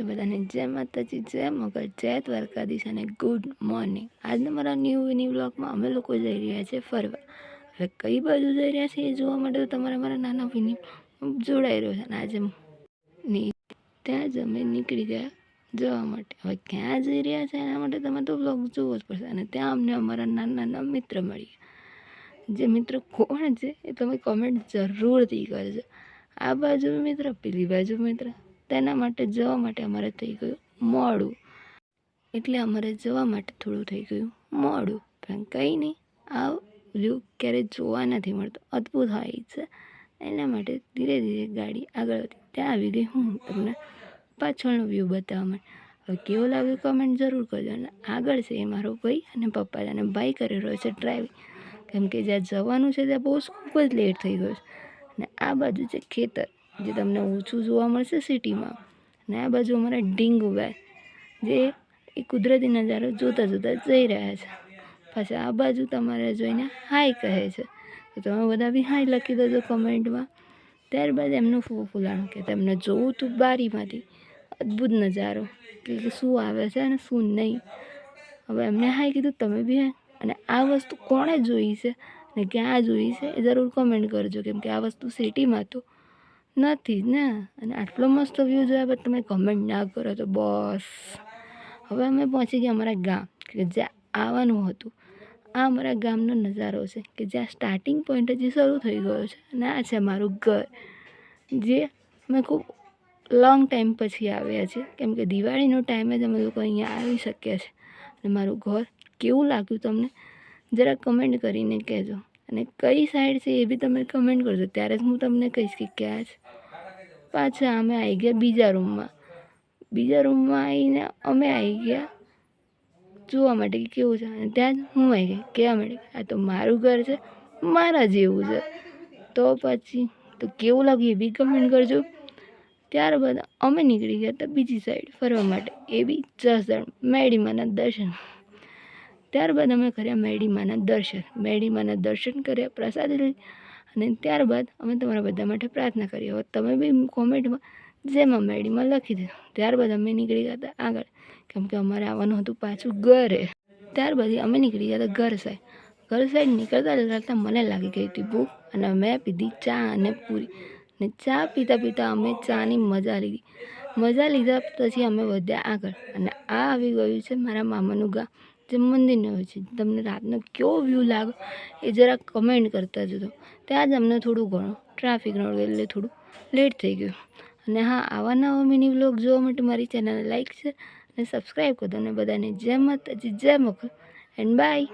તો બધાને જય માતાજી, જય મગર, જય દ્વારકાધીશ અને ગુડ મોર્નિંગ। આજના મારા ન્યૂ વ્લોગમાં અમે લોકો જઈ રહ્યા છીએ ફરવા। હવે કઈ બાજુ જઈ રહ્યા છીએ એ જોવા માટે તો તમારે મારા નાના વિની જોડાઈ રહ્યો છે। અને આજે ત્યાં જ અમે નીકળી ગયા જવા માટે। હવે ક્યાં જઈ રહ્યા છે એના માટે તમે તો વ્લોગ જોવો જ પડશે। અને ત્યાં અમને અમારા નાના મિત્ર મળ્યા। જે મિત્ર કોણ છે એ તમે કમેન્ટ જરૂરથી કરજો। આ બાજુ મિત્ર, પેલી બાજુ મિત્ર, તેના માટે જવા માટે અમારે થઈ ગયું મોડું, એટલે અમારે જવા માટે થોડું થઈ ગયું મોડું। પણ કંઈ નહીં, આ વ્યૂ ક્યારેય જોવા નથી મળતો, અદ્ભુત હોય છે। એના માટે ધીરે ધીરે ગાડી આગળ વધી। ત્યાં આવી ગઈ હું તમને પાછળનો વ્યૂ બતાવવા માટે। હવે કેવો લાગ્યો કમેન્ટ જરૂર કરજો। અને આગળ છે એ મારો ભાઈ અને પપ્પા, અને ભાઈ કરી રહ્યો છે ડ્રાઇવિંગ, કેમ કે જ્યાં જવાનું છે ત્યાં બહુ ખૂબ જ લેટ થઈ ગયો છે। અને આ બાજુ છે ખેતર, જે તમને ઓછું જોવા મળશે સિટીમાં। અને આ બાજુ અમારા ઢીંગુભાઈ, જે એ કુદરતી નજારો જોતા જોતા જઈ રહ્યા છે। પાછા આ બાજુ તમારે જોઈને હાય કહે છે, તો તમે બધા બી હાય લખી દેજો કમેન્ટમાં। ત્યારબાદ એમનું ફૂલાણું કે તેમને જોવું હતું બારીમાંથી અદ્ભુત નજારો, કે શું આવે છે અને શું નહીં। હવે એમને હાય કીધું, તમે બી હાય। અને આ વસ્તુ કોણે જોઈ છે ને ક્યાં જોઈ છે એ જરૂર કમેન્ટ કરજો, કેમ કે આ વસ્તુ સિટીમાં તો નથી જ ને। અને આટલો મસ્ત વ્યૂ જોયા બાદ તમે કમેન્ટ ના કરો તો બસ। હવે અમે પહોંચી ગયા અમારા ગામ, કે જ્યાં આવવાનું હતું। આ અમારા ગામનો નજારો છે, કે જ્યાં સ્ટાર્ટિંગ પોઈન્ટ હજી શરૂ થઈ ગયો છે। અને આ છે મારું ઘર, જે અમે ખૂબ લોંગ ટાઈમ પછી આવ્યા છીએ, કેમ કે દિવાળીનો ટાઈમે જ અમે લોકો અહીંયા આવી શક્યા છે। અને મારું ઘર કેવું લાગ્યું તમને જરા કમેન્ટ કરીને કહેજો। અને કઈ સાઈડ છે એ બી તમે કમેન્ટ કરજો, ત્યારે જ હું તમને કહીશ કે ક્યાં છે। પાછા અમે આવી ગયા બીજા રૂમમાં આવીને અમે આવી ગયા જોવા માટે કે કેવું છે। અને ત્યાં જ હું આવી ગઈ કહેવા માટે, આ તો મારું ઘર છે, મારા જેવું છે। તો પછી તો કેવું લાગ્યું એ બી કમેન્ટ કરજો। ત્યારબાદ અમે નીકળી ગયા હતા બીજી સાઈડ ફરવા માટે, એ બી જસદણ મેડીમાના દર્શન। ત્યારબાદ અમે કર્યા મેડીમાના દર્શન કર્યા, પ્રસાદી લઈ। અને ત્યારબાદ અમે તમારા બધા માટે પ્રાર્થના કરી। હવે તમે બી કોમેન્ટમાં જેમાં મેડીમાં લખી દો। ત્યારબાદ અમે નીકળી ગયા હતા આગળ, કેમ કે અમારે આવવાનું હતું પાછું ઘરે। ત્યારબાદ અમે નીકળી ગયા હતા ઘર સાઈડ નીકળતા મને લાગી ગઈ હતી ભૂખ, અને મેં પીધી ચા અને પૂરી। ને ચા પીતા અમે ચાની મજા લીધા પછી અમે વધ્યા આગળ। અને આ આવી ગયું છે મારા મામાનું ગામ, જે મંદિરને હોય છે। તમને રાતનો કેવો વ્યૂ લાગે એ જરા કમેન્ટ કરતા જજો। ત્યાં જ અમને થોડું ઘણું ટ્રાફિક નડ્યું, એટલે થોડું લેટ થઈ ગયું। અને હા, આવા નવા મિની વ્લોગ જોવા માટે મારી ચેનલને લાઈક છે અને સબસ્ક્રાઈબ કરી દો। અને બધાને જય માતાજી, જય મગર એન્ડ બાય।